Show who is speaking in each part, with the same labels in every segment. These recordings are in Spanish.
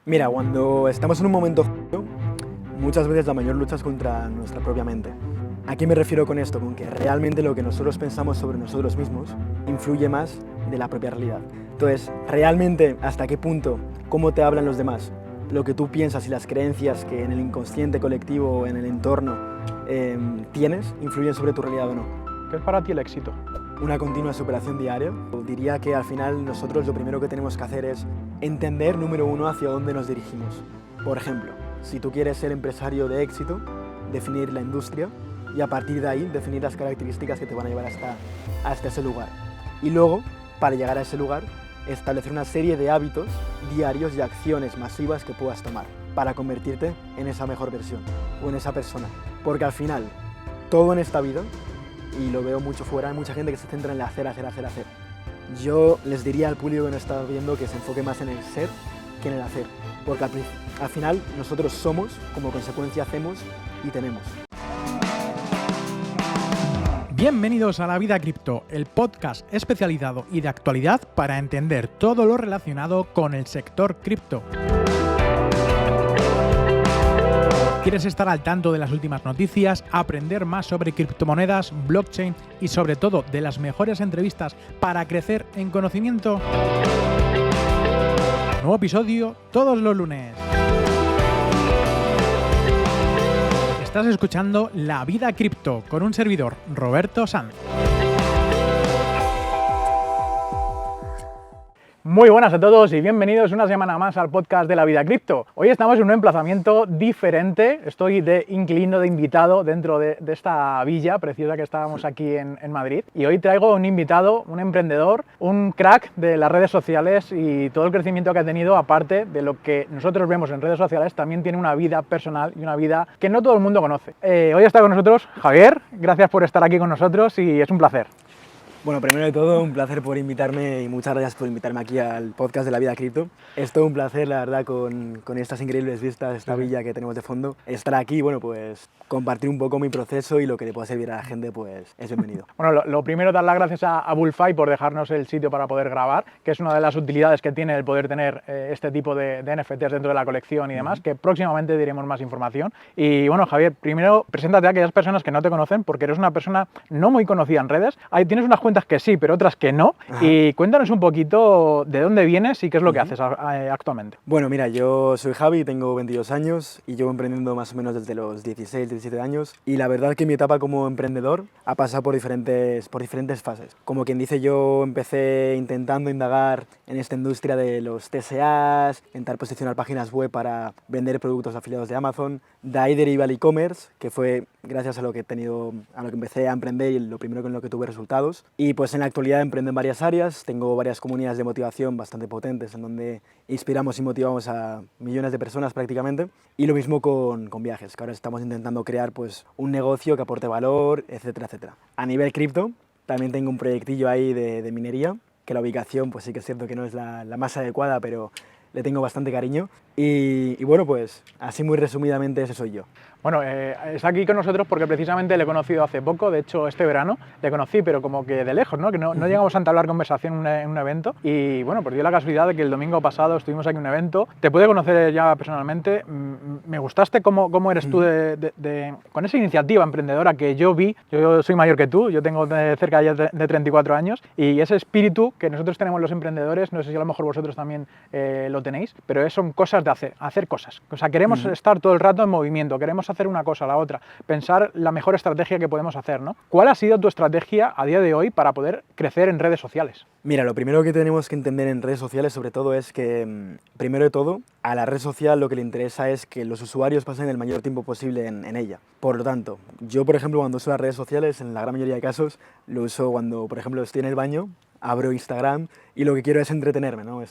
Speaker 1: Mira, cuando estamos en un momento jodido, muchas veces la mayor lucha es contra nuestra propia mente. ¿A qué me refiero con esto? Con que realmente lo que nosotros pensamos sobre nosotros mismos influye más de la propia realidad. Entonces, realmente, ¿hasta qué punto, cómo te hablan los demás, lo que tú piensas y las creencias que en el inconsciente colectivo o en el entorno tienes, influyen sobre tu realidad o no?
Speaker 2: ¿Qué es para ti el éxito?
Speaker 1: Una continua superación diaria. Diría que al final nosotros lo primero que tenemos que hacer es entender, número uno, hacia dónde nos dirigimos. Por ejemplo, si tú quieres ser empresario de éxito, definir la industria y a partir de ahí definir las características que te van a llevar hasta ese lugar. Y luego, para llegar a ese lugar, establecer una serie de hábitos diarios y acciones masivas que puedas tomar para convertirte en esa mejor versión o en esa persona. Porque al final, todo en esta vida, y lo veo mucho fuera, hay mucha gente que se centra en el hacer. Yo les diría al público que nos está viendo que se enfoque más en el ser que en el hacer, porque al final nosotros somos, como consecuencia hacemos y tenemos.
Speaker 3: Bienvenidos a La Vida Cripto, el podcast especializado y de actualidad para entender todo lo relacionado con el sector cripto. ¿Quieres estar al tanto de las últimas noticias, aprender más sobre criptomonedas, blockchain y sobre todo de las mejores entrevistas para crecer en conocimiento? Nuevo episodio todos los lunes. Estás escuchando La Vida Cripto con un servidor, Roberto Sanz.
Speaker 2: Muy buenas a todos y bienvenidos una semana más al podcast de La Vida Cripto. Hoy estamos en un emplazamiento diferente, estoy de inquilino, de invitado dentro de esta villa preciosa que estábamos aquí en Madrid, y hoy traigo un invitado, un emprendedor, un crack de las redes sociales y todo el crecimiento que ha tenido, aparte de lo que nosotros vemos en redes sociales, también tiene una vida personal y una vida que no todo el mundo conoce. Hoy está con nosotros Javier, gracias por estar aquí con nosotros y es un placer.
Speaker 1: Bueno, primero de todo, un placer por invitarme y muchas gracias por invitarme aquí al podcast de La Vida Cripto. Es todo un placer, la verdad, con estas increíbles vistas, esta villa que tenemos de fondo. Estar aquí, bueno, pues compartir un poco mi proceso y lo que le pueda servir a la gente, pues es bienvenido.
Speaker 2: Bueno, lo primero, dar las gracias a Bullfy por dejarnos el sitio para poder grabar, que es una de las utilidades que tiene el poder tener este tipo de NFTs dentro de la colección y demás, que próximamente diremos más información. Y bueno, Javier, primero preséntate a aquellas personas que no te conocen, porque eres una persona no muy conocida en redes. Tienes unas cuentas que sí, pero otras que no. Ajá. Y cuéntanos un poquito de dónde vienes y qué es lo que haces actualmente.
Speaker 1: Bueno, mira, yo soy Javi, tengo 22 años y llevo emprendiendo más o menos desde los 16, 17 años. Y la verdad que mi etapa como emprendedor ha pasado por diferentes fases. Como quien dice, yo empecé intentando indagar en esta industria de los TSAs, intentar posicionar páginas web para vender productos afiliados de Amazon. De ahí deriva el e-commerce, que fue gracias a lo que empecé a emprender y lo primero con lo que tuve resultados. Y pues en la actualidad emprendo en varias áreas, tengo varias comunidades de motivación bastante potentes en donde inspiramos y motivamos a millones de personas prácticamente. Y lo mismo con viajes, que ahora estamos intentando crear pues un negocio que aporte valor, etcétera, etcétera. A nivel cripto, también tengo un proyectillo ahí de minería, que la ubicación pues sí que es cierto que no es la más adecuada, pero le tengo bastante cariño. Y bueno, pues así muy resumidamente ese soy yo.
Speaker 2: Bueno, está aquí con nosotros porque precisamente le he conocido hace poco, de hecho este verano le conocí, pero como que de lejos, ¿no? Que no llegamos a entablar conversación en un evento, y bueno, pues dio la casualidad de que el domingo pasado estuvimos aquí en un evento, te pude conocer ya personalmente, me gustaste cómo eres tú con esa iniciativa emprendedora que yo vi. Yo soy mayor que tú, yo tengo cerca ya de 34 años, y ese espíritu que nosotros tenemos los emprendedores, no sé si a lo mejor vosotros también lo tenéis, pero son cosas de hacer cosas, o sea, queremos estar todo el rato en movimiento, queremos hacer una cosa, la otra, pensar la mejor estrategia que podemos hacer, ¿no? ¿Cuál ha sido tu estrategia a día de hoy para poder crecer en redes sociales?
Speaker 1: Mira, lo primero que tenemos que entender en redes sociales sobre todo es que, primero de todo, a la red social lo que le interesa es que los usuarios pasen el mayor tiempo posible en ella. Por lo tanto, yo, por ejemplo, cuando uso las redes sociales, en la gran mayoría de casos, lo uso cuando, por ejemplo, estoy en el baño, abro Instagram y lo que quiero es entretenerme, ¿no?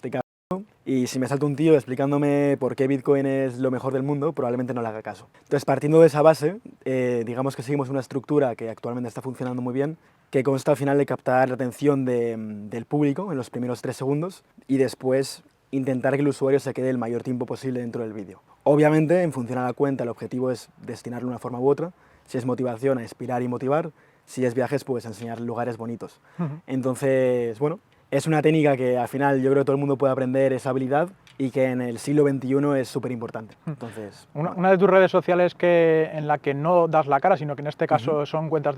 Speaker 1: Y si me salta un tío explicándome por qué Bitcoin es lo mejor del mundo, probablemente no le haga caso. Entonces, partiendo de esa base, digamos que seguimos una estructura que actualmente está funcionando muy bien, que consta al final de captar la atención del público en los primeros 3 segundos y después intentar que el usuario se quede el mayor tiempo posible dentro del vídeo. Obviamente, en función a la cuenta, el objetivo es destinarlo de una forma u otra. Si es motivación, a inspirar y motivar. Si es viajes, pues enseñar lugares bonitos. Entonces, bueno, es una técnica que al final yo creo que todo el mundo puede aprender esa habilidad y que en el siglo XXI es súper importante. Entonces,
Speaker 2: una de tus redes sociales en la que no das la cara, sino que en este caso son cuentas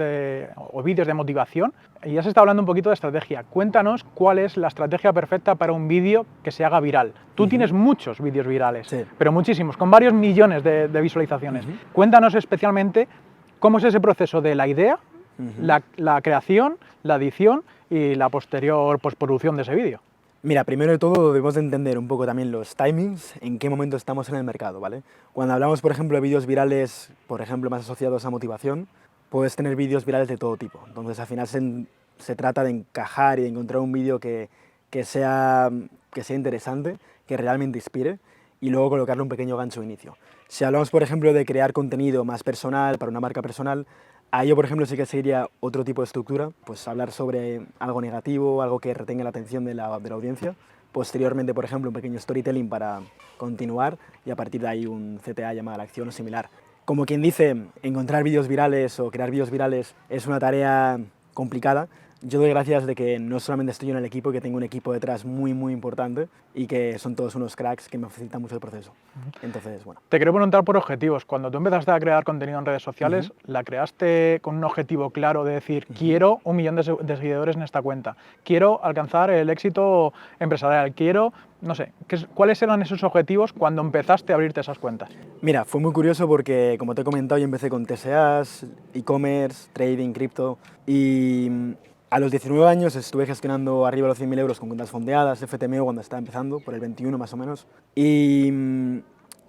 Speaker 2: o vídeos de motivación, y has estado hablando un poquito de estrategia. Cuéntanos cuál es la estrategia perfecta para un vídeo que se haga viral. Tú tienes muchos vídeos virales,
Speaker 1: sí,
Speaker 2: pero muchísimos, con varios millones de visualizaciones. Cuéntanos especialmente cómo es ese proceso de la idea, la creación, la edición y la posterior postproducción de ese vídeo.
Speaker 1: Mira, primero de todo debemos de entender un poco también los timings, en qué momento estamos en el mercado, ¿vale? Cuando hablamos, por ejemplo, de vídeos virales, por ejemplo, más asociados a motivación, puedes tener vídeos virales de todo tipo. Entonces, al final se trata de encajar y de encontrar un vídeo que sea interesante, que realmente inspire, y luego colocarle un pequeño gancho de inicio. Si hablamos, por ejemplo, de crear contenido más personal, para una marca personal, ahí yo, por ejemplo, sí que seguiría otro tipo de estructura, pues hablar sobre algo negativo, algo que retenga la atención de la audiencia. Posteriormente, por ejemplo, un pequeño storytelling para continuar y a partir de ahí un CTA llamada a la acción o similar. Como quien dice, encontrar vídeos virales o crear vídeos virales es una tarea complicada. Yo doy gracias de que no solamente estoy yo en el equipo, que tengo un equipo detrás muy importante y que son todos unos cracks que me facilitan mucho el proceso. Entonces, bueno.
Speaker 2: Te quiero preguntar por objetivos. Cuando tú empezaste a crear contenido en redes sociales, ¿la creaste con un objetivo claro de decir, quiero 1 millón de seguidores en esta cuenta, quiero alcanzar el éxito empresarial, quiero, no sé, cuáles eran esos objetivos cuando empezaste a abrirte esas cuentas?
Speaker 1: Mira, fue muy curioso porque, como te he comentado, yo empecé con TSAs, e-commerce, trading, cripto y a los 19 años estuve gestionando arriba de los 100.000 euros con cuentas fondeadas, FTMO cuando estaba empezando, por el 21 más o menos. Y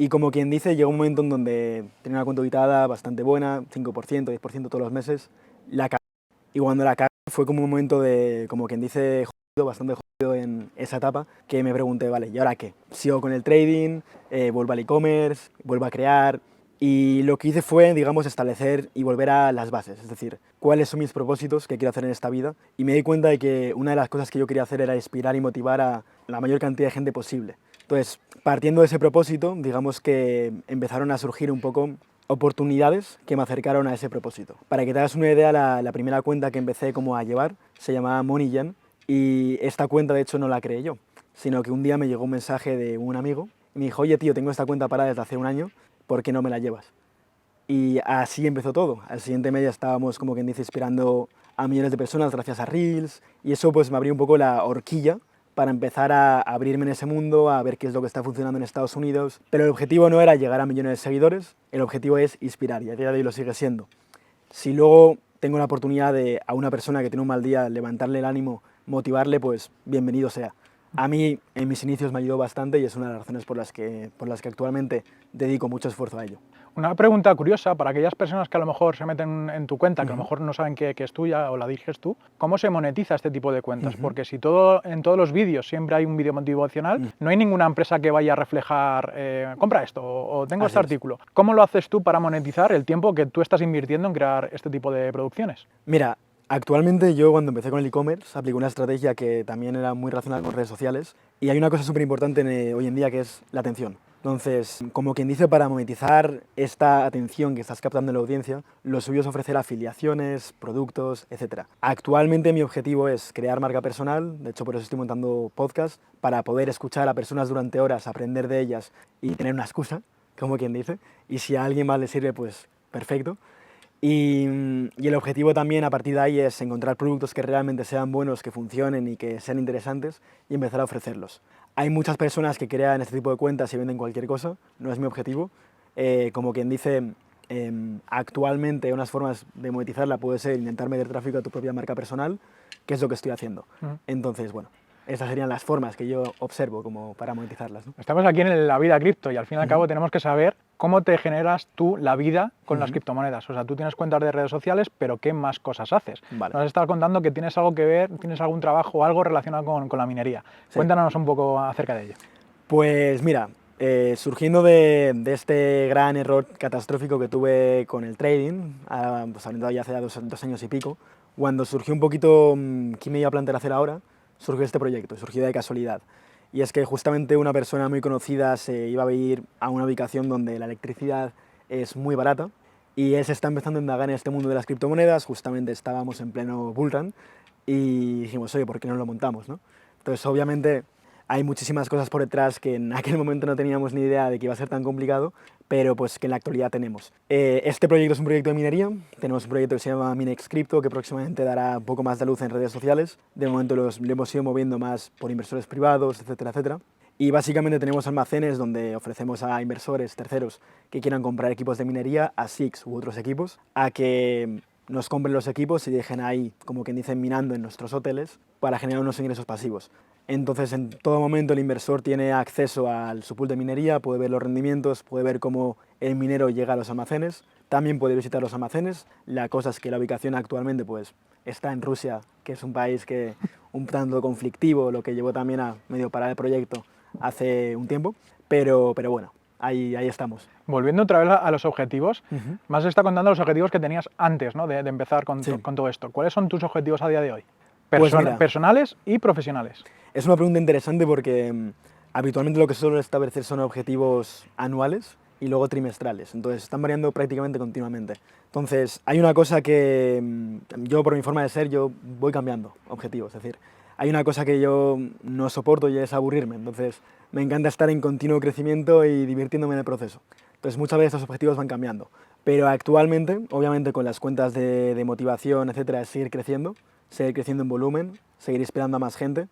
Speaker 1: como quien dice, llegó un momento en donde tenía una cuenta auditada bastante buena, 5%, 10% todos los meses, la cagué. Y cuando la cagué fue como un momento de, como quien dice, jodido, bastante jodido en esa etapa, que me pregunté, vale, ¿y ahora qué? ¿Sigo con el trading? ¿Vuelvo al e-commerce? ¿Vuelvo a crear? Y lo que hice fue, digamos, establecer y volver a las bases, es decir, cuáles son mis propósitos que quiero hacer en esta vida. Y me di cuenta de que una de las cosas que yo quería hacer era inspirar y motivar a la mayor cantidad de gente posible. Entonces, partiendo de ese propósito, digamos que empezaron a surgir un poco oportunidades que me acercaron a ese propósito. Para que te hagas una idea, la primera cuenta que empecé como a llevar se llamaba MoneyGen y esta cuenta de hecho no la creé yo, sino que un día me llegó un mensaje de un amigo y me dijo, oye tío, tengo esta cuenta parada desde hace un año, ¿por qué no me la llevas? Y así empezó todo. Al siguiente mes ya estábamos, como quien dice, inspirando a millones de personas gracias a Reels y eso pues me abrió un poco la horquilla para empezar a abrirme en ese mundo, a ver qué es lo que está funcionando en Estados Unidos. Pero el objetivo no era llegar a millones de seguidores, el objetivo es inspirar y a día de hoy lo sigue siendo. Si luego tengo la oportunidad de a una persona que tiene un mal día levantarle el ánimo, motivarle, pues bienvenido sea. A mí en mis inicios me ayudó bastante y es una de las razones por las que actualmente dedico mucho esfuerzo a ello.
Speaker 2: Una pregunta curiosa para aquellas personas que a lo mejor se meten en tu cuenta, que a lo mejor no saben que es tuya o la diriges tú, ¿cómo se monetiza este tipo de cuentas? Porque si en todos los vídeos siempre hay un vídeo motivacional, no hay ninguna empresa que vaya a reflejar, compra esto o tengo este artículo. ¿Cómo lo haces tú para monetizar el tiempo que tú estás invirtiendo en crear este tipo de producciones?
Speaker 1: Mira, actualmente yo cuando empecé con el e-commerce apliqué una estrategia que también era muy relacionada con redes sociales y hay una cosa súper importante hoy en día que es la atención. Entonces, como quien dice, para monetizar esta atención que estás captando en la audiencia, lo suyo es ofrecer afiliaciones, productos, etc. Actualmente mi objetivo es crear marca personal, de hecho por eso estoy montando podcast, para poder escuchar a personas durante horas, aprender de ellas y tener una excusa, como quien dice, y si a alguien más le sirve, pues perfecto. Y el objetivo también a partir de ahí es encontrar productos que realmente sean buenos, que funcionen y que sean interesantes y empezar a ofrecerlos. Hay muchas personas que crean este tipo de cuentas y venden cualquier cosa, no es mi objetivo. Como quien dice, actualmente unas formas de monetizarla puede ser intentar meter tráfico a tu propia marca personal, que es lo que estoy haciendo. Entonces, bueno, estas serían las formas que yo observo como para monetizarlas, ¿no?
Speaker 2: Estamos aquí en la vida cripto y al fin y al cabo tenemos que saber cómo te generas tú la vida con las criptomonedas. O sea, tú tienes cuentas de redes sociales, pero ¿qué más cosas haces?
Speaker 1: Vale.
Speaker 2: Nos has estado contando que tienes algo que ver, tienes algún trabajo o algo relacionado con la minería.
Speaker 1: Sí.
Speaker 2: Cuéntanos un poco acerca de ello.
Speaker 1: Pues mira, surgiendo de este gran error catastrófico que tuve con el trading, pues hablando ya hace 2 años y pico, cuando surgió un poquito qué me iba a plantear hacer ahora, surgió este proyecto, surgió de casualidad. Y es que justamente una persona muy conocida se iba a ir a una ubicación donde la electricidad es muy barata y él se está empezando a indagar en este mundo de las criptomonedas, justamente estábamos en pleno bull run y dijimos, oye, ¿por qué no lo montamos, no? Entonces, obviamente, Hay muchísimas cosas por detrás que en aquel momento no teníamos ni idea de que iba a ser tan complicado, pero pues que en la actualidad tenemos. Este proyecto es un proyecto de minería, tenemos un proyecto que se llama Minex Crypto, que próximamente dará un poco más de luz en redes sociales. De momento lo hemos ido moviendo más por inversores privados, etcétera, etcétera. Y básicamente tenemos almacenes donde ofrecemos a inversores terceros que quieran comprar equipos de minería, a SIX u otros equipos, a que nos compren los equipos y dejen ahí, como quien dice, minando en nuestros hoteles para generar unos ingresos pasivos. Entonces, en todo momento el inversor tiene acceso a su pool de minería, puede ver los rendimientos, puede ver cómo el minero llega a los almacenes, también puede visitar los almacenes. La cosa es que la ubicación actualmente pues, está en Rusia, que es un país que un tanto conflictivo, lo que llevó también a medio parar el proyecto hace un tiempo, pero bueno, ahí estamos.
Speaker 2: Volviendo otra vez a los objetivos, me has estado contando los objetivos que tenías antes, ¿no? de empezar con todo esto. ¿Cuáles son tus objetivos a día de hoy?
Speaker 1: Pues mira,
Speaker 2: personales y profesionales.
Speaker 1: Es una pregunta interesante porque habitualmente lo que suelo establecer son objetivos anuales y luego trimestrales, entonces están variando prácticamente continuamente. Entonces hay una cosa que yo por mi forma de ser yo voy cambiando objetivos, es decir, hay una cosa que yo no soporto y es aburrirme, entonces me encanta estar en continuo crecimiento y divirtiéndome en el proceso. Entonces muchas veces estos objetivos van cambiando, pero actualmente, obviamente con las cuentas de motivación, etcétera, es seguir creciendo en volumen, seguir inspirando a más gente,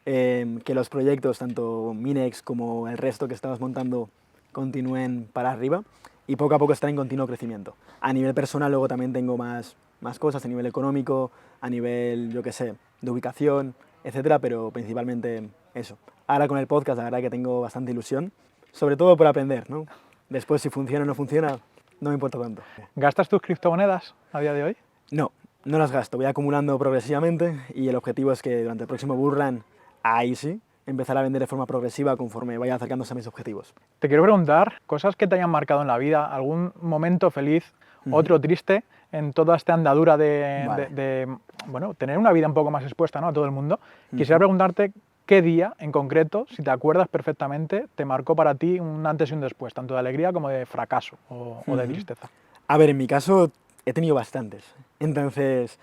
Speaker 1: que los proyectos, tanto Minex como el resto que estamos montando, continúen para arriba y poco a poco estar en continuo crecimiento. A nivel personal luego también tengo más cosas, a nivel económico, a nivel, yo qué sé, de ubicación, etcétera, pero principalmente eso. Ahora con el podcast la verdad que tengo bastante ilusión, sobre todo por aprender, ¿no? Después si funciona o no funciona, no me importa tanto.
Speaker 2: ¿Gastas tus criptomonedas a día de hoy?
Speaker 1: No las gasto, voy acumulando progresivamente y el objetivo es que durante el próximo bull run, ahí sí, empezar a vender de forma progresiva conforme vaya acercándose a mis objetivos.
Speaker 2: Te quiero preguntar, cosas que te hayan marcado en la vida, algún momento feliz, otro triste, en toda esta andadura de bueno, tener una vida un poco más expuesta, ¿no?, a todo el mundo. Quisiera preguntarte qué día en concreto, si te acuerdas perfectamente, te marcó para ti un antes y un después, tanto de alegría como de fracaso o de tristeza.
Speaker 1: A ver, en mi caso he tenido bastantes. Entonces,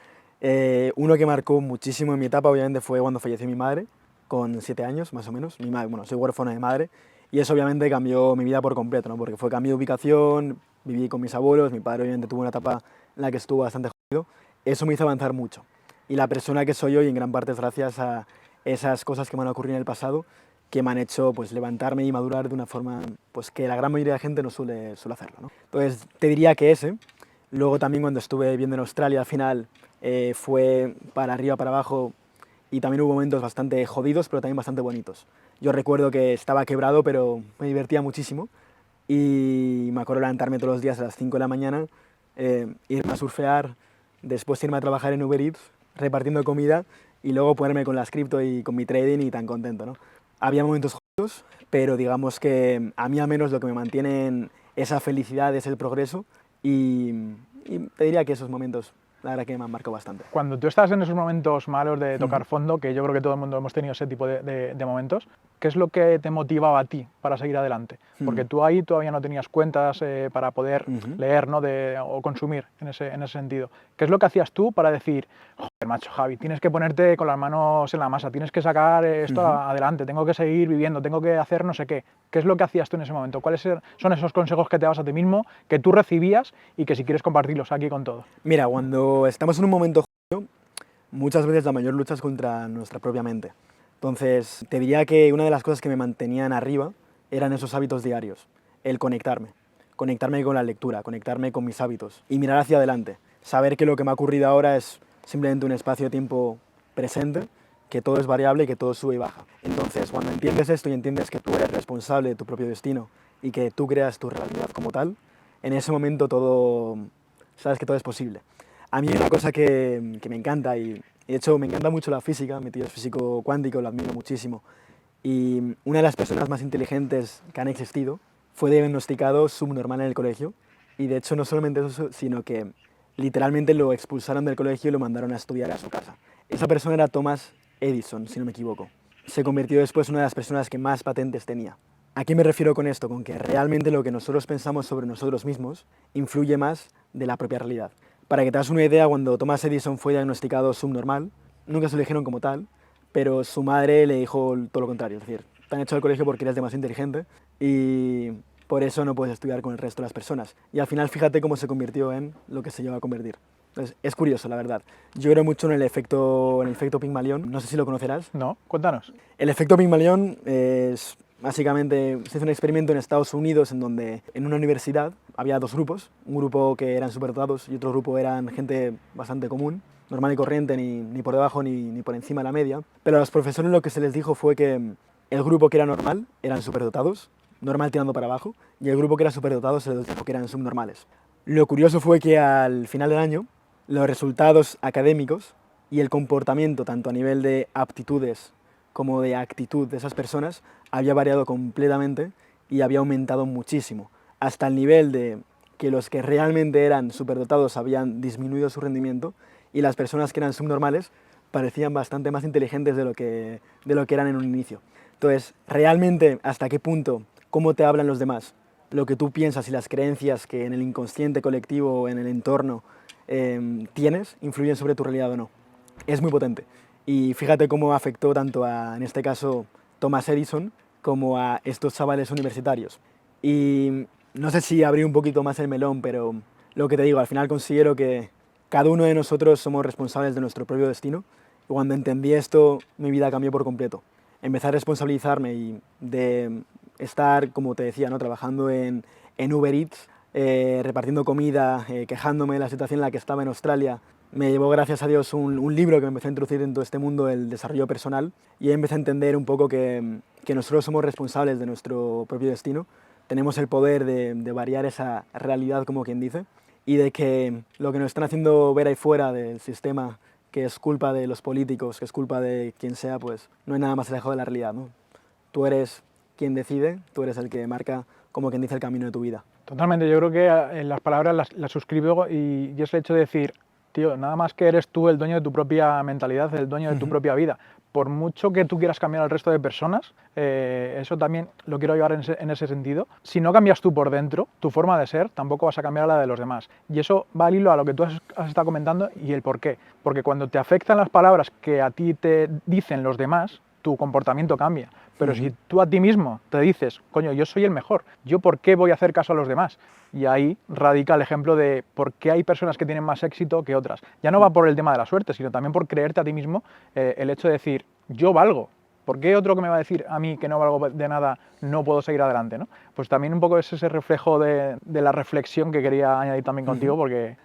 Speaker 1: uno que marcó muchísimo en mi etapa obviamente fue cuando falleció mi madre, con 7 años más o menos. Mi madre, bueno, soy huérfano de madre y eso obviamente cambió mi vida por completo, ¿no? Porque fue cambio de ubicación, viví con mis abuelos, mi padre obviamente tuvo una etapa en la que estuvo bastante jodido. Eso me hizo avanzar mucho. Y la persona que soy hoy en gran parte es gracias a esas cosas que me han ocurrido en el pasado que me han hecho pues, levantarme y madurar de una forma pues, que la gran mayoría de gente no suele hacerlo, ¿no? Entonces te diría que ese. Luego también cuando estuve viviendo en Australia al final fue para arriba, para abajo y también hubo momentos bastante jodidos pero también bastante bonitos. Yo recuerdo que estaba quebrado pero me divertía muchísimo y me acuerdo levantarme todos los días a las 5 de la mañana, irme a surfear, después irme a trabajar en Uber Eats repartiendo comida y luego ponerme con las cripto y con mi trading y tan contento, ¿no? Había momentos jodidos, pero digamos que a mí al menos lo que me mantiene en esa felicidad es el progreso y te diría que esos momentos la verdad que me han marcado bastante.
Speaker 2: Cuando tú estás en esos momentos malos de tocar fondo, que yo creo que todo el mundo hemos tenido ese tipo de momentos, ¿qué es lo que te motivaba a ti para seguir adelante? Porque tú ahí todavía no tenías cuentas para poder leer, ¿no?, o consumir en ese sentido. ¿Qué es lo que hacías tú para decir, joder, macho, Javi, tienes que ponerte con las manos en la masa, tienes que sacar esto adelante, tengo que seguir viviendo, tengo que hacer no sé qué? ¿Qué es lo que hacías tú en ese momento? ¿Cuáles son esos consejos que te dabas a ti mismo, que tú recibías y que si quieres compartirlos aquí con todos?
Speaker 1: Mira, cuando estamos en un momento jodido, muchas veces la mayor lucha es contra nuestra propia mente. Entonces, te diría que una de las cosas que me mantenían arriba eran esos hábitos diarios, el conectarme con la lectura, conectarme con mis hábitos y mirar hacia adelante, saber que lo que me ha ocurrido ahora es simplemente un espacio de tiempo presente, que todo es variable y que todo sube y baja. Entonces, cuando entiendes esto y entiendes que tú eres responsable de tu propio destino y que tú creas tu realidad como tal, en ese momento todo, sabes que todo es posible. A mí hay una cosa que me encanta y de hecho me encanta mucho la física, mi tío es físico cuántico, lo admiro muchísimo. Y una de las personas más inteligentes que han existido fue diagnosticado subnormal en el colegio y de hecho no solamente eso, sino que literalmente lo expulsaron del colegio y lo mandaron a estudiar a su casa. Esa persona era Thomas Edison, si no me equivoco. Se convirtió después en una de las personas que más patentes tenía. ¿A qué me refiero con esto? Con que realmente lo que nosotros pensamos sobre nosotros mismos influye más de la propia realidad. Para que te hagas una idea, cuando Thomas Edison fue diagnosticado subnormal, nunca se lo dijeron como tal, pero su madre le dijo todo lo contrario, es decir, te han hecho al colegio porque eres demasiado inteligente y por eso no puedes estudiar con el resto de las personas. Y al final fíjate cómo se convirtió en lo que se lleva a convertir. Entonces, es curioso, la verdad. Yo creo mucho en el efecto Pygmalion, no sé si lo conocerás.
Speaker 2: No, cuéntanos.
Speaker 1: El efecto Pygmalion es básicamente, se hizo un experimento en Estados Unidos en donde en una universidad había dos grupos, un grupo que eran superdotados y otro grupo eran gente bastante común, normal y corriente, ni por debajo ni por encima de la media. Pero a los profesores lo que se les dijo fue que el grupo que era normal eran superdotados, normal tirando para abajo, y el grupo que era superdotado se les dijo que eran subnormales. Lo curioso fue que al final del año los resultados académicos y el comportamiento, tanto a nivel de aptitudes como de actitud de esas personas, había variado completamente y había aumentado muchísimo, hasta el nivel de que los que realmente eran superdotados habían disminuido su rendimiento y las personas que eran subnormales parecían bastante más inteligentes de lo que eran en un inicio. Entonces, realmente, ¿hasta qué punto, cómo te hablan los demás, lo que tú piensas y las creencias que en el inconsciente colectivo o en el entorno tienes, influyen sobre tu realidad o no? Es muy potente. Y fíjate cómo afectó tanto a, en este caso, Thomas Edison, como a estos chavales universitarios. Y no sé si abrí un poquito más el melón, pero lo que te digo, al final considero que cada uno de nosotros somos responsables de nuestro propio destino. Y cuando entendí esto, mi vida cambió por completo. Empecé a responsabilizarme y de estar, como te decía, ¿no? Trabajando en Uber Eats, repartiendo comida, quejándome de la situación en la que estaba en Australia. Me llevó, gracias a Dios, un libro que me empezó a introducir en todo este mundo del desarrollo personal y empecé a entender un poco que nosotros somos responsables de nuestro propio destino, tenemos el poder de variar esa realidad, como quien dice, y de que lo que nos están haciendo ver ahí fuera del sistema, que es culpa de los políticos, que es culpa de quien sea, pues no hay nada más alejado de la realidad, ¿no? Tú eres quien decide, tú eres el que marca, como quien dice, el camino de tu vida.
Speaker 2: Totalmente, yo creo que en las palabras las suscribo y es el hecho de decir, tío, nada más que eres tú el dueño de tu propia mentalidad, el dueño de tu propia vida. Por mucho que tú quieras cambiar al resto de personas, eso también lo quiero llevar en ese sentido. Si no cambias tú por dentro, tu forma de ser, tampoco vas a cambiar la de los demás. Y eso va al hilo a lo que tú has estado comentando y el por qué. Porque cuando te afectan las palabras que a ti te dicen los demás, tu comportamiento cambia. Pero si tú a ti mismo te dices, coño, yo soy el mejor, ¿yo por qué voy a hacer caso a los demás? Y ahí radica el ejemplo de por qué hay personas que tienen más éxito que otras. Ya no va por el tema de la suerte, sino también por creerte a ti mismo el hecho de decir, yo valgo. ¿Por qué otro que me va a decir a mí que no valgo de nada no puedo seguir adelante, ¿no? Pues también un poco es ese reflejo de la reflexión que quería añadir también contigo, porque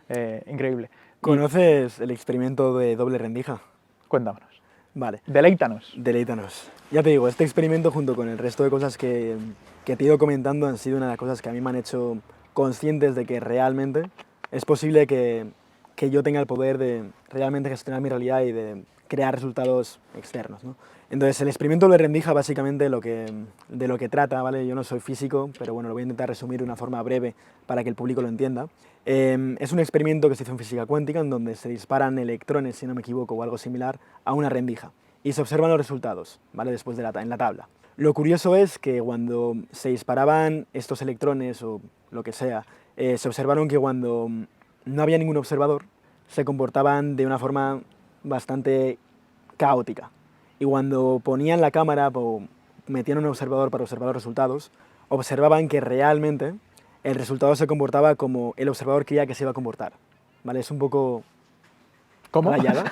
Speaker 2: increíble.
Speaker 1: ¿Conoces el experimento de doble rendija?
Speaker 2: Cuéntanos.
Speaker 1: Vale.
Speaker 2: Deleítanos.
Speaker 1: Deleítanos. Ya te digo, este experimento junto con el resto de cosas que te he ido comentando han sido una de las cosas que a mí me han hecho conscientes de que realmente es posible que yo tenga el poder de realmente gestionar mi realidad y de crear resultados externos, ¿no? Entonces, el experimento de rendija básicamente de lo que trata, ¿vale? Yo no soy físico, pero bueno, lo voy a intentar resumir de una forma breve para que el público lo entienda. Es un experimento que se hizo en física cuántica en donde se disparan electrones, si no me equivoco, o algo similar, a una rendija y se observan los resultados, ¿vale? Después en la tabla. Lo curioso es que cuando se disparaban estos electrones o lo que sea, se observaron que cuando no había ningún observador, se comportaban de una forma bastante caótica. Y cuando ponían la cámara o metían un observador para observar los resultados, observaban que realmente el resultado se comportaba como el observador creía que se iba a comportar. ¿Vale? Es un poco
Speaker 2: ¿Cómo?
Speaker 1: rayada.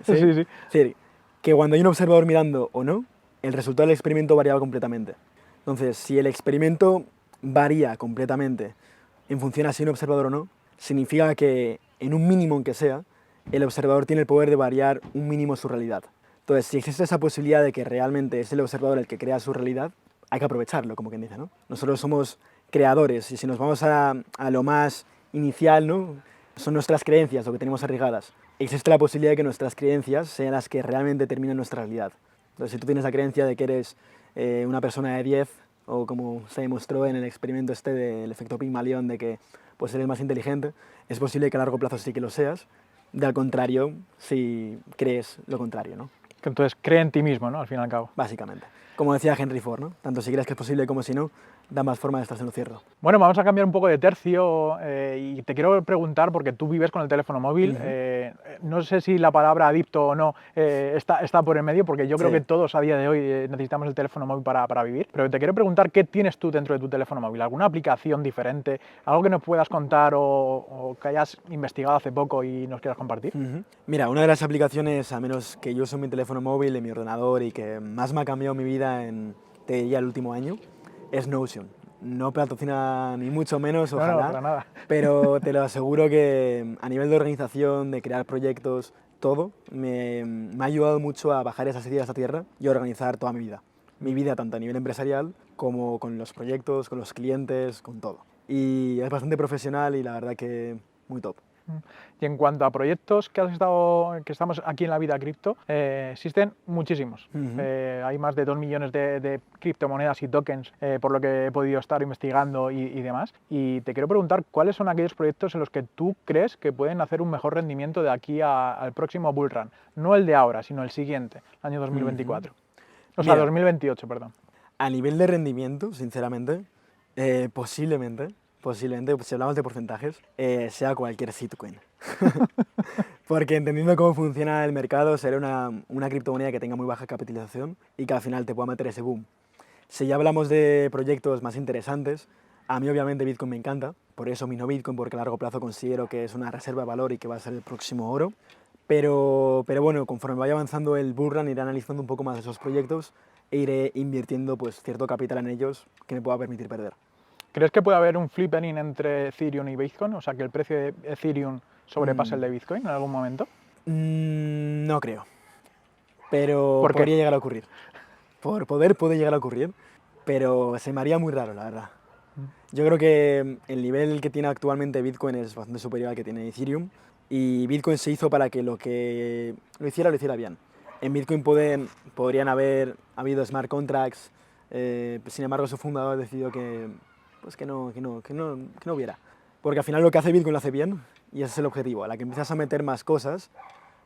Speaker 2: Sí, sí, sí.
Speaker 1: Sí, que cuando hay un observador mirando o no, el resultado del experimento variaba completamente. Entonces, si el experimento varía completamente en función a si hay un observador o no, significa que en un mínimo en que sea, el observador tiene el poder de variar un mínimo su realidad. Entonces, si existe esa posibilidad de que realmente es el observador el que crea su realidad, hay que aprovecharlo, como quien dice, ¿no? Nosotros somos creadores y si nos vamos a lo más inicial, ¿no? Son nuestras creencias lo que tenemos arraigadas. Existe la posibilidad de que nuestras creencias sean las que realmente determinan nuestra realidad. Entonces, si tú tienes la creencia de que eres una persona de 10, o como se demostró en el experimento este del efecto Pygmalion, de que pues, eres más inteligente, es posible que a largo plazo sí que lo seas. De al contrario, si crees lo contrario, ¿no?
Speaker 2: Entonces, cree en ti mismo, ¿no? Al fin y al cabo.
Speaker 1: Básicamente. Como decía Henry Ford, ¿no? Tanto si crees que es posible como si no, da más forma de estar en lo cierto.
Speaker 2: Bueno, vamos a cambiar un poco de tercio y te quiero preguntar, porque tú vives con el teléfono móvil, no sé si la palabra adicto o no está por el medio, porque yo creo
Speaker 1: Sí.
Speaker 2: que todos a día de hoy necesitamos el teléfono móvil para vivir, pero te quiero preguntar qué tienes tú dentro de tu teléfono móvil, alguna aplicación diferente, algo que nos puedas contar o que hayas investigado hace poco y nos quieras compartir.
Speaker 1: Mira, una de las aplicaciones, a menos que yo uso en mi teléfono móvil, en mi ordenador y que más me ha cambiado mi vida en, te diría, el último año, es Notion. No patrocina ni mucho menos,
Speaker 2: No,
Speaker 1: ojalá,
Speaker 2: para nada.
Speaker 1: pero te lo aseguro que a nivel de organización, de crear proyectos, todo, me ha ayudado mucho a bajar esas ideas a tierra y a organizar toda mi vida. Mi vida tanto a nivel empresarial como con los proyectos, con los clientes, con todo. Y es bastante profesional y la verdad que muy top.
Speaker 2: Y en cuanto a proyectos que estamos aquí en la vida cripto, existen muchísimos. Hay más de 2 millones de criptomonedas y tokens, por lo que he podido estar investigando y demás. Y te quiero preguntar cuáles son aquellos proyectos en los que tú crees que pueden hacer un mejor rendimiento de aquí al próximo bull run. No el de ahora, sino el siguiente, año 2024. O sea,
Speaker 1: Mira,
Speaker 2: 2028, perdón.
Speaker 1: a nivel de rendimiento, sinceramente, posiblemente, si hablamos de porcentajes, sea cualquier shitcoin. Porque entendiendo cómo funciona el mercado, será una criptomoneda que tenga muy baja capitalización y que al final te pueda meter ese boom. Si ya hablamos de proyectos más interesantes, a mí obviamente Bitcoin me encanta, por eso mino Bitcoin, porque a largo plazo considero que es una reserva de valor y que va a ser el próximo oro. Pero bueno, conforme vaya avanzando el bull run, iré analizando un poco más esos proyectos e iré invirtiendo pues, cierto capital en ellos que me pueda permitir perder.
Speaker 2: ¿Crees que puede haber un flipping entre Ethereum y Bitcoin? O sea, que el precio de Ethereum sobrepase el de Bitcoin en algún momento.
Speaker 1: No creo, pero
Speaker 2: ¿Por qué?
Speaker 1: podría llegar a ocurrir. Por poder puede llegar a ocurrir, pero se me haría muy raro, la verdad. Yo creo que el nivel que tiene actualmente Bitcoin es bastante superior al que tiene Ethereum y Bitcoin se hizo para que lo lo hiciera bien. En Bitcoin podrían haber habido smart contracts, sin embargo su fundador decidió pues que no hubiera. Porque al final lo que hace Bitcoin lo hace bien y ese es el objetivo. A la que empiezas a meter más cosas,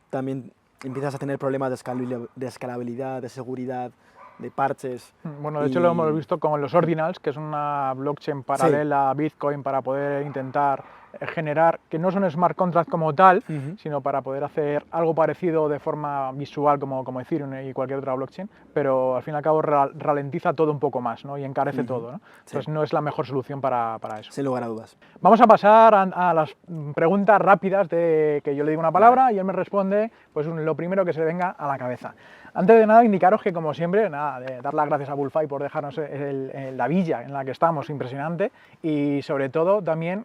Speaker 1: también empiezas a tener problemas de escalabilidad, de seguridad, de parches.
Speaker 2: Bueno, de hecho lo hemos visto con los Ordinals, que es una blockchain paralela a Bitcoin para poder intentar generar, que no son smart contracts como tal, sino para poder hacer algo parecido de forma visual como Ethereum y cualquier otra blockchain, pero al fin y al cabo ralentiza todo un poco más, ¿no? Y encarece todo, ¿no? Entonces no es la mejor solución para eso.
Speaker 1: Sin lugar a dudas.
Speaker 2: Vamos a pasar a las preguntas rápidas de que yo le digo una palabra y él me responde pues lo primero que se le venga a la cabeza. Antes de nada, indicaros que, como siempre, de dar las gracias a Bullfy por dejarnos la villa en la que estamos, impresionante, y sobre todo también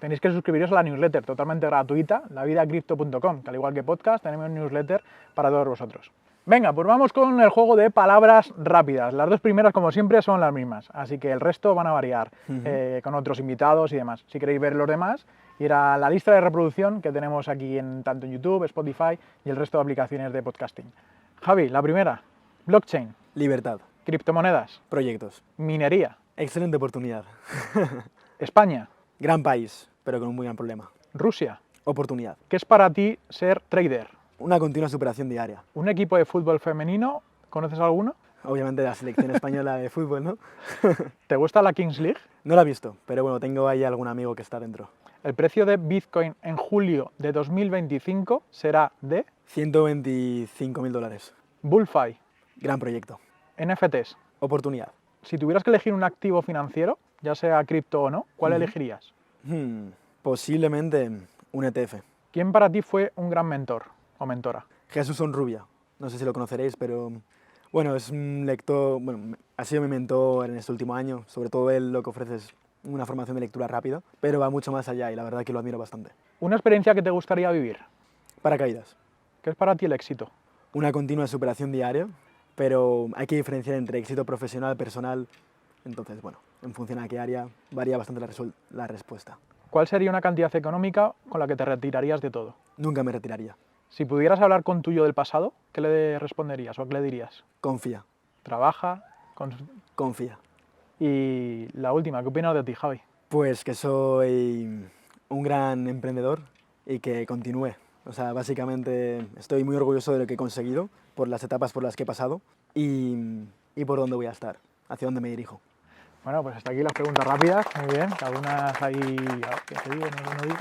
Speaker 2: tenéis que suscribiros a la newsletter totalmente gratuita, lavidacripto.com, que al igual que podcast tenemos un newsletter para todos vosotros. Venga, pues vamos con el juego de palabras rápidas. Las dos primeras, como siempre, son las mismas, así que el resto van a variar con otros invitados y demás. Si queréis ver los demás, ir a la lista de reproducción que tenemos aquí tanto en YouTube, Spotify y el resto de aplicaciones de podcasting. Javi, la primera, blockchain,
Speaker 1: Libertad,
Speaker 2: criptomonedas,
Speaker 1: proyectos,
Speaker 2: minería,
Speaker 1: excelente oportunidad.
Speaker 2: España,
Speaker 1: Gran país, pero con un muy gran problema.
Speaker 2: Rusia.
Speaker 1: Oportunidad,
Speaker 2: ¿Qué es para ti ser trader?
Speaker 1: una continua superación diaria.
Speaker 2: ¿Un equipo de fútbol femenino? ¿Conoces alguno?
Speaker 1: Obviamente la selección española de fútbol, ¿no?
Speaker 2: ¿Te gusta la Kings League?
Speaker 1: No la he visto, pero bueno, tengo ahí algún amigo que está dentro.
Speaker 2: El precio de Bitcoin en julio de 2025 será de
Speaker 1: $125.000.
Speaker 2: Bullfy,
Speaker 1: Gran proyecto.
Speaker 2: NFTs.
Speaker 1: Oportunidad.
Speaker 2: Si tuvieras que elegir un activo financiero, ya sea cripto o no, ¿cuál elegirías?
Speaker 1: Posiblemente un ETF.
Speaker 2: ¿Quién para ti fue un gran mentor o mentora?
Speaker 1: Jesús Onrubia. No sé si lo conoceréis, pero bueno, es un lector, bueno, ha sido mi mentor en este último año. Sobre todo él lo que ofrece es una formación de lectura rápida, pero va mucho más allá y la verdad que lo admiro bastante.
Speaker 2: ¿Una experiencia que te gustaría vivir?
Speaker 1: Paracaídas.
Speaker 2: ¿Qué es para ti el éxito?
Speaker 1: Una continua superación diaria, pero hay que diferenciar entre éxito profesional, personal. Entonces, bueno, en función a qué área varía bastante la respuesta.
Speaker 2: ¿Cuál sería una cantidad económica con la que te retirarías de todo?
Speaker 1: Nunca me retiraría.
Speaker 2: Si pudieras hablar con tu yo del pasado, ¿qué le responderías o qué le dirías?
Speaker 1: Confía,
Speaker 2: Trabaja.
Speaker 1: confía.
Speaker 2: Y la última, ¿qué opinas de ti, Javi?
Speaker 1: Pues que soy un gran emprendedor y que continúe. O sea, básicamente estoy muy orgulloso de lo que he conseguido por las etapas por las que he pasado y y por dónde voy a estar, hacia dónde me dirijo.
Speaker 2: Bueno, pues hasta aquí las preguntas rápidas, muy bien, algunas ahí, ¿qué se digo? No digo.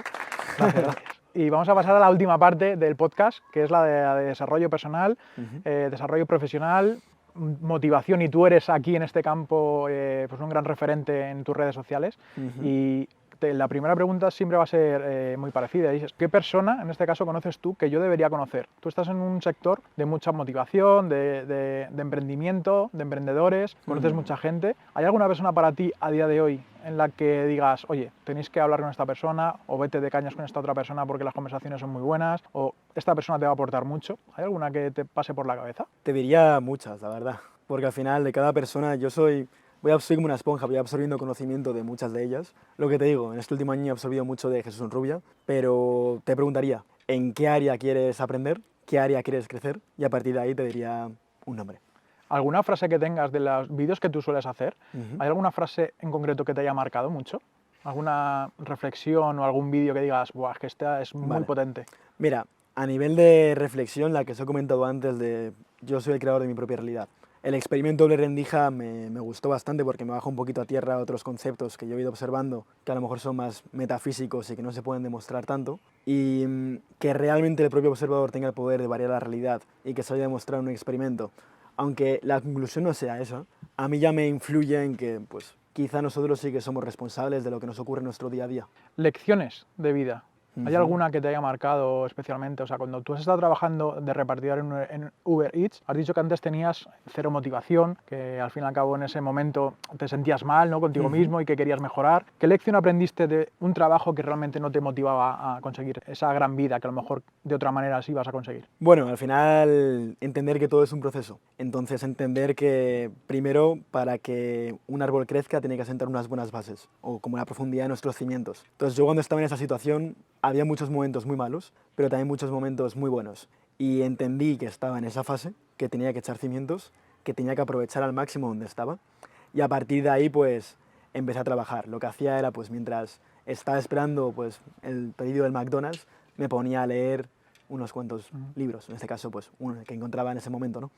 Speaker 2: Gracias, gracias. Y vamos a pasar a la última parte del podcast, que es la de desarrollo personal, desarrollo profesional, motivación, y tú eres aquí en este campo pues un gran referente en tus redes sociales. Y la primera pregunta siempre va a ser muy parecida. Dices, ¿qué persona, en este caso, conoces tú que yo debería conocer? Tú estás en un sector de mucha motivación, de emprendimiento, de emprendedores, conoces mucha gente. ¿Hay alguna persona para ti a día de hoy en la que digas, oye, tenéis que hablar con esta persona, o vete de cañas con esta otra persona porque las conversaciones son muy buenas, o esta persona te va a aportar mucho? ¿Hay alguna que te pase por la cabeza?
Speaker 1: Te diría muchas, la verdad, porque al final de cada persona soy como una esponja, voy absorbiendo conocimiento de muchas de ellas. Lo que te digo, en este último año he absorbido mucho de Jesús Onrubia, pero te preguntaría, ¿en qué área quieres aprender? ¿Qué área quieres crecer? Y a partir de ahí te diría un nombre.
Speaker 2: ¿Alguna frase que tengas de los vídeos que tú sueles hacer? ¿Hay alguna frase en concreto que te haya marcado mucho? ¿Alguna reflexión o algún vídeo que digas, buah, es que esta es muy potente?
Speaker 1: Mira, a nivel de reflexión, la que os he comentado antes de yo soy el creador de mi propia realidad. El experimento doble rendija me gustó bastante porque me baja un poquito a tierra otros conceptos que yo he ido observando que a lo mejor son más metafísicos y que no se pueden demostrar tanto, y que realmente el propio observador tenga el poder de variar la realidad y que se haya demostrado en un experimento. Aunque la conclusión no sea esa, a mí ya me influye en que pues, quizá nosotros sí que somos responsables de lo que nos ocurre en nuestro día a día.
Speaker 2: Lecciones de vida. ¿Hay alguna que te haya marcado especialmente? O sea, cuando tú has estado trabajando de repartidor en Uber Eats, has dicho que antes tenías cero motivación, que al fin y al cabo en ese momento te sentías mal, ¿no?, contigo mismo y que querías mejorar. ¿Qué lección aprendiste de un trabajo que realmente no te motivaba a conseguir esa gran vida que a lo mejor de otra manera sí vas a conseguir?
Speaker 1: Bueno, al final entender que todo es un proceso. Entonces entender que primero para que un árbol crezca tiene que asentar unas buenas bases, o como la profundidad de nuestros cimientos. Entonces yo cuando estaba en esa situación había muchos momentos muy malos, pero también muchos momentos muy buenos. Y entendí que estaba en esa fase, que tenía que echar cimientos, que tenía que aprovechar al máximo donde estaba. Y a partir de ahí, pues, empecé a trabajar. Lo que hacía era, pues, mientras estaba esperando pues, el pedido del McDonald's, me ponía a leer unos cuantos libros. En este caso, pues, uno que encontraba en ese momento, ¿no?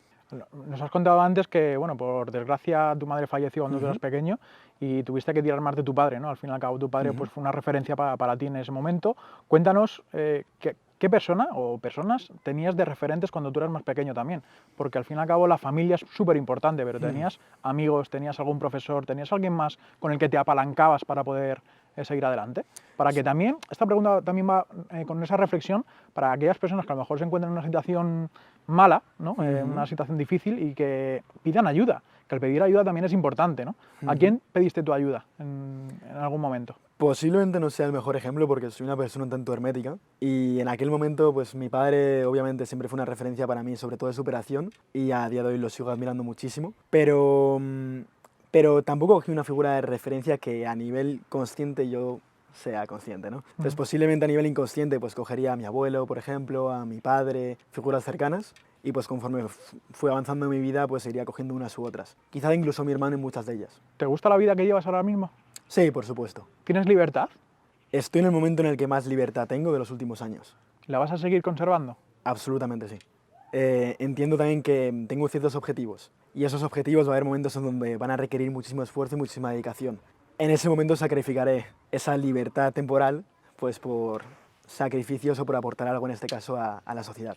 Speaker 2: Nos has contado antes que, bueno, por desgracia tu madre falleció cuando tú eras pequeño y tuviste que tirar más de tu padre, ¿no? Al fin y al cabo tu padre pues, fue una referencia para ti en ese momento. Cuéntanos qué persona o personas tenías de referentes cuando tú eras más pequeño también, porque al fin y al cabo la familia es súper importante, pero tenías amigos, tenías algún profesor, tenías alguien más con el que te apalancabas para poder seguir adelante. Para que también, esta pregunta también va con esa reflexión para aquellas personas que a lo mejor se encuentran en una situación mala, ¿no? Una situación difícil y que pidan ayuda, que el pedir ayuda también es importante, ¿no? ¿A quién pediste tu ayuda en algún momento?
Speaker 1: Posiblemente no sea el mejor ejemplo porque soy una persona un tanto hermética y en aquel momento pues mi padre obviamente siempre fue una referencia para mí, sobre todo de superación, y a día de hoy lo sigo admirando muchísimo, pero tampoco cogí una figura de referencia que a nivel consciente yo sea consciente, ¿no? Entonces posiblemente a nivel inconsciente pues cogería a mi abuelo, por ejemplo, a mi padre, figuras cercanas, y pues conforme fui avanzando en mi vida pues iría cogiendo unas u otras. Quizá incluso mi hermano en muchas de ellas.
Speaker 2: ¿Te gusta la vida que llevas ahora mismo?
Speaker 1: Sí, por supuesto.
Speaker 2: ¿Tienes libertad?
Speaker 1: Estoy en el momento en el que más libertad tengo de los últimos años.
Speaker 2: ¿La vas a seguir conservando?
Speaker 1: Absolutamente sí. Entiendo también que tengo ciertos objetivos y esos objetivos va a haber momentos en donde van a requerir muchísimo esfuerzo y muchísima dedicación. En ese momento sacrificaré esa libertad temporal pues por sacrificios o por aportar algo, en este caso, a la sociedad.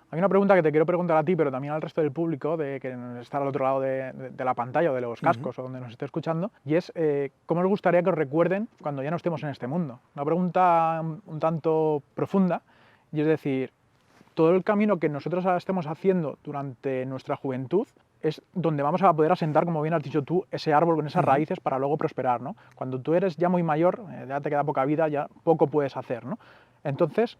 Speaker 2: Hay una pregunta que te quiero preguntar a ti, pero también al resto del público, de que está al otro lado de la pantalla o de los cascos o donde nos esté escuchando, y es ¿cómo os gustaría que os recuerden cuando ya no estemos en este mundo? Una pregunta un tanto profunda, y es decir, todo el camino que nosotros ahora estemos haciendo durante nuestra juventud es donde vamos a poder asentar, como bien has dicho tú, ese árbol con esas raíces para luego prosperar, ¿no? Cuando tú eres ya muy mayor, ya te queda poca vida, ya poco puedes hacer, ¿no? Entonces,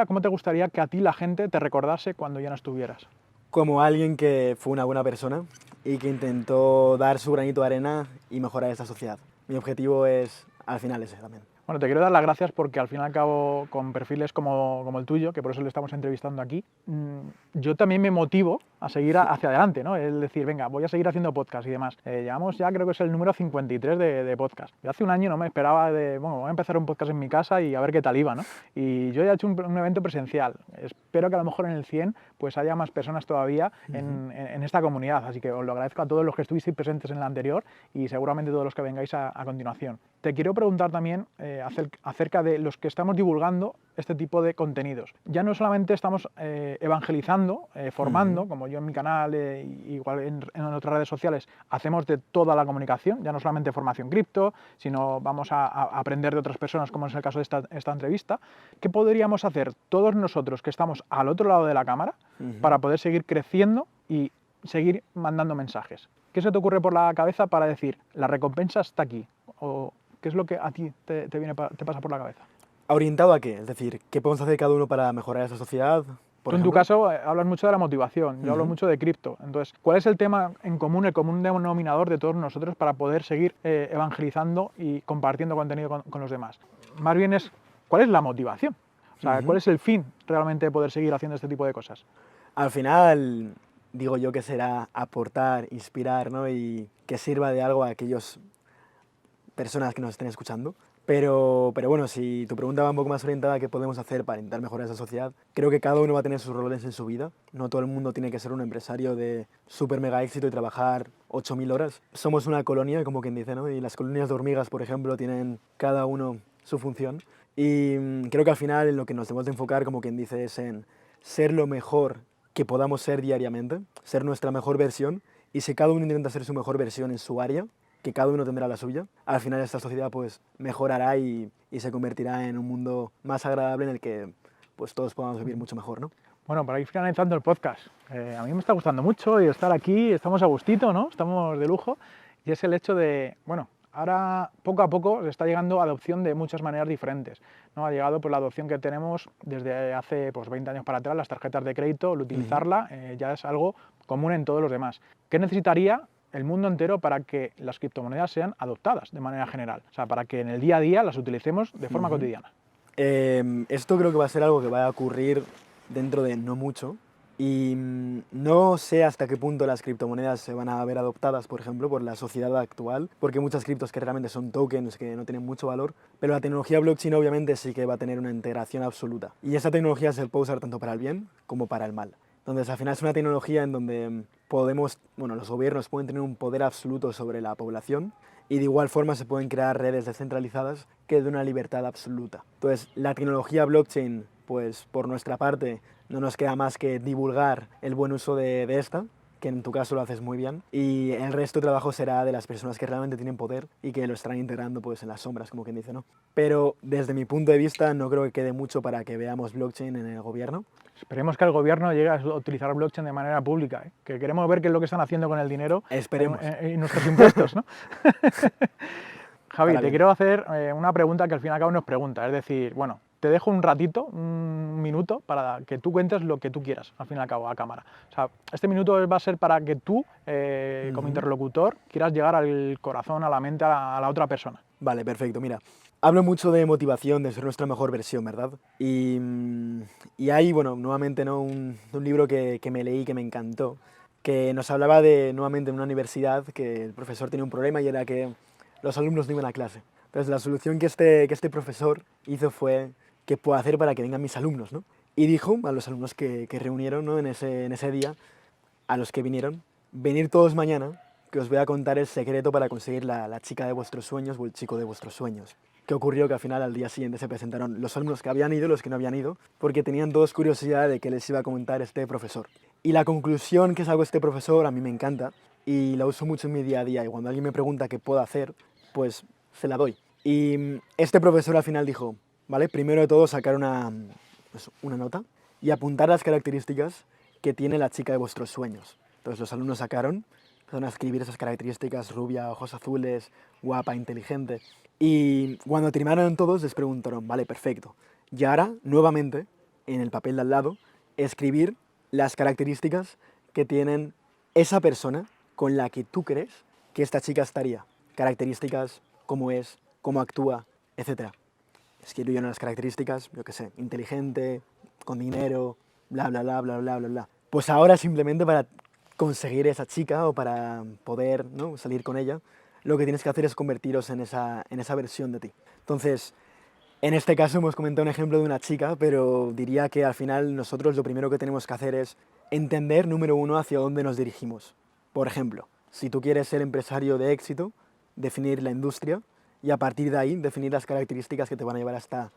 Speaker 2: ¿cómo te gustaría que a ti la gente te recordase cuando ya no estuvieras?
Speaker 1: Como alguien que fue una buena persona y que intentó dar su granito de arena y mejorar esta sociedad. Mi objetivo es, al final, ese también.
Speaker 2: Bueno, te quiero dar las gracias porque al fin y al cabo, con perfiles como el tuyo, que por eso le estamos entrevistando aquí, yo también me motivo a seguir hacia adelante, ¿no? Es decir, venga, voy a seguir haciendo podcast y demás. Llevamos ya, creo que es el número 53 de podcast. Yo hace un año no me esperaba bueno, voy a empezar un podcast en mi casa y a ver qué tal iba, ¿no? Y yo ya he hecho un evento presencial. Espero que a lo mejor en el 100 pues haya más personas todavía en esta comunidad. Así que os lo agradezco a todos los que estuvisteis presentes en la anterior y seguramente todos los que vengáis a continuación. Te quiero preguntar también acerca de los que estamos divulgando este tipo de contenidos. Ya no solamente estamos evangelizando, formando, como yo en mi canal, igual en otras redes sociales, hacemos de toda la comunicación, ya no solamente formación cripto, sino vamos a aprender de otras personas, como es el caso de esta entrevista. ¿Qué podríamos hacer todos nosotros que estamos al otro lado de la cámara para poder seguir creciendo y seguir mandando mensajes? ¿Qué se te ocurre por la cabeza para decir, la recompensa está aquí? ¿O qué es lo que a ti te pasa por la cabeza?
Speaker 1: ¿Orientado a qué? Es decir, ¿qué podemos hacer cada uno para mejorar esa sociedad?
Speaker 2: Tú en tu caso hablas mucho de la motivación, yo hablo mucho de cripto. Entonces, ¿cuál es el tema en común, el común denominador de todos nosotros para poder seguir evangelizando y compartiendo contenido con los demás? Más bien es, ¿cuál es la motivación? O sea, ¿cuál es el fin realmente de poder seguir haciendo este tipo de cosas?
Speaker 1: Al final, digo yo que será aportar, inspirar, ¿no? Y que sirva de algo a aquellas personas que nos estén escuchando. Pero bueno, si tu pregunta va un poco más orientada a qué podemos hacer para intentar mejorar esa sociedad, creo que cada uno va a tener sus roles en su vida. No todo el mundo tiene que ser un empresario de súper mega éxito y trabajar 8.000 horas. Somos una colonia, como quien dice, ¿no? Y las colonias de hormigas, por ejemplo, tienen cada uno su función. Y creo que al final en lo que nos debemos de enfocar, como quien dice, es en ser lo mejor que podamos ser diariamente, ser nuestra mejor versión. Y si cada uno intenta ser su mejor versión en su área, que cada uno tendrá la suya, al final esta sociedad pues mejorará y se convertirá en un mundo más agradable en el que pues todos podamos vivir mucho mejor, ¿no?
Speaker 2: Bueno, para ir finalizando el podcast, a mí me está gustando mucho y estar aquí, estamos a gustito, ¿no? Estamos de lujo, y es el hecho de, bueno, ahora poco a poco se está llegando a adopción de muchas maneras diferentes, ¿no? Ha llegado pues, la adopción que tenemos desde hace pues, 20 años para atrás, las tarjetas de crédito, el utilizarla ya es algo común en todos los demás. ¿Qué necesitaría el mundo entero para que las criptomonedas sean adoptadas de manera general? O sea, para que en el día a día las utilicemos de forma cotidiana.
Speaker 1: Esto creo que va a ser algo que va a ocurrir dentro de no mucho y no sé hasta qué punto las criptomonedas se van a ver adoptadas, por ejemplo, por la sociedad actual, porque hay muchas criptos que realmente son tokens que no tienen mucho valor, pero la tecnología blockchain obviamente sí que va a tener una integración absoluta. Y esa tecnología se puede usar tanto para el bien como para el mal. Entonces, al final es una tecnología en donde los gobiernos pueden tener un poder absoluto sobre la población y de igual forma se pueden crear redes descentralizadas que de una libertad absoluta. Entonces, la tecnología blockchain, pues por nuestra parte, no nos queda más que divulgar el buen uso de esta, que en tu caso lo haces muy bien, y el resto de trabajo será de las personas que realmente tienen poder y que lo estarán integrando pues en las sombras, como quien dice, ¿no? Pero desde mi punto de vista no creo que quede mucho para que veamos blockchain en el gobierno.
Speaker 2: Esperemos que el gobierno llegue a utilizar blockchain de manera pública, ¿eh? Que queremos ver qué es lo que están haciendo con el dinero.
Speaker 1: Esperemos.
Speaker 2: Y nuestros impuestos, ¿no? Javi,
Speaker 1: Para
Speaker 2: te
Speaker 1: bien.
Speaker 2: quiero hacer una pregunta que al fin y al cabo nos pregunta, es decir, bueno, te dejo un ratito, un minuto, para que tú cuentes lo que tú quieras, al fin y al cabo, a cámara. O sea, este minuto va a ser para que tú, como interlocutor, quieras llegar al corazón, a la mente, a la otra persona.
Speaker 1: Vale, perfecto. Mira, hablo mucho de motivación, de ser nuestra mejor versión, ¿verdad? Y hay, bueno, nuevamente, ¿no? un libro que me leí que me encantó, que nos hablaba de, nuevamente, en una universidad, que el profesor tenía un problema y era que los alumnos no iban a clase. Entonces, la solución que este profesor hizo fue, ¿qué puedo hacer para que vengan mis alumnos, ¿no? Y dijo a los alumnos que reunieron, ¿no? en ese día, a los que vinieron, venir todos mañana, que os voy a contar el secreto para conseguir la chica de vuestros sueños o el chico de vuestros sueños. ¿Qué ocurrió? Que al final, al día siguiente, se presentaron los alumnos que habían ido y los que no habían ido, porque tenían todos curiosidad de qué les iba a comentar este profesor. Y la conclusión que sacó este profesor a mí me encanta y la uso mucho en mi día a día, y cuando alguien me pregunta qué puedo hacer, pues se la doy. Y este profesor al final dijo, ¿vale? Primero de todo sacar una nota y apuntar las características que tiene la chica de vuestros sueños. Entonces los alumnos empezaron a escribir esas características: rubia, ojos azules, guapa, inteligente. Y cuando terminaron todos les preguntaron, vale, perfecto. Y ahora, nuevamente, en el papel de al lado, escribir las características que tienen esa persona con la que tú crees que esta chica estaría. características, cómo es, cómo actúa, etc. Escribo yo en las características, yo qué sé, inteligente, con dinero, bla, bla, bla, bla, bla, bla, bla. Pues ahora simplemente para conseguir esa chica o para poder, ¿no?, salir con ella, lo que tienes que hacer es convertiros en esa versión de ti. Entonces, en este caso hemos comentado un ejemplo de una chica, pero diría que al final nosotros lo primero que tenemos que hacer es entender, número uno, hacia dónde nos dirigimos. Por ejemplo, si tú quieres ser empresario de éxito, definir la industria y a partir de ahí definir las características que te van a llevar hasta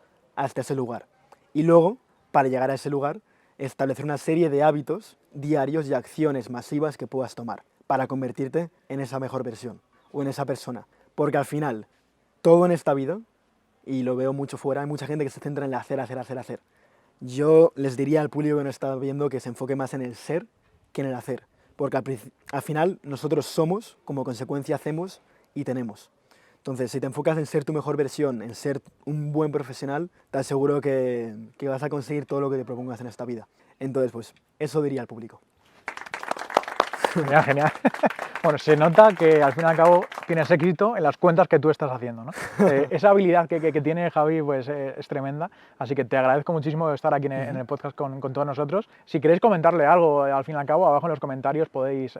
Speaker 1: ese lugar. Y luego, para llegar a ese lugar, establecer una serie de hábitos diarios y acciones masivas que puedas tomar para convertirte en esa mejor versión o en esa persona. Porque al final, todo en esta vida, y lo veo mucho fuera, hay mucha gente que se centra en el hacer, hacer, hacer, hacer. Yo les diría al público que nos está viendo que se enfoque más en el ser que en el hacer. Porque al final nosotros somos, como consecuencia hacemos y tenemos. Entonces, si te enfocas en ser tu mejor versión, en ser un buen profesional, te aseguro que vas a conseguir todo lo que te propongas en esta vida. Entonces, pues, eso diría al público.
Speaker 2: Genial, genial. Bueno, se nota que al fin y al cabo tienes éxito en las cuentas que tú estás haciendo, ¿no? Esa habilidad que tiene Javi pues, es tremenda, así que te agradezco muchísimo estar aquí en el podcast con todos nosotros. Si queréis comentarle algo, al fin y al cabo, abajo en los comentarios podéis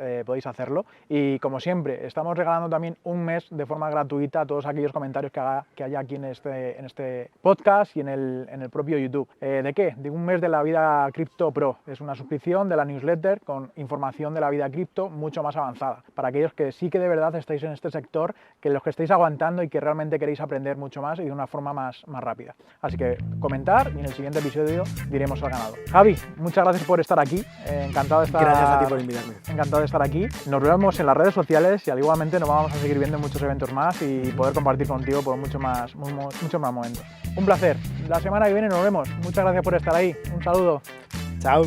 Speaker 2: hacerlo. Y como siempre, estamos regalando también un mes de forma gratuita a todos aquellos comentarios que haya aquí en este podcast y en el propio YouTube. ¿De qué? De un mes de la vida Cripto Pro. Es una suscripción de la newsletter con información de la vida cripto mucho más avanzada. Para aquellos que sí que de verdad estáis en este sector, que los que estáis aguantando y que realmente queréis aprender mucho más y de una forma más rápida. Así que comentar y en el siguiente episodio diremos al ganador. Javi, muchas gracias por estar aquí. Encantado de estar.
Speaker 1: Gracias a ti por invitarme.
Speaker 2: Encantado de estar aquí. Nos vemos en las redes sociales y igualmente nos vamos a seguir viendo en muchos eventos más y poder compartir contigo por muchos más momentos. Un placer. La semana que viene nos vemos. Muchas gracias por estar ahí. Un saludo.
Speaker 1: Chao.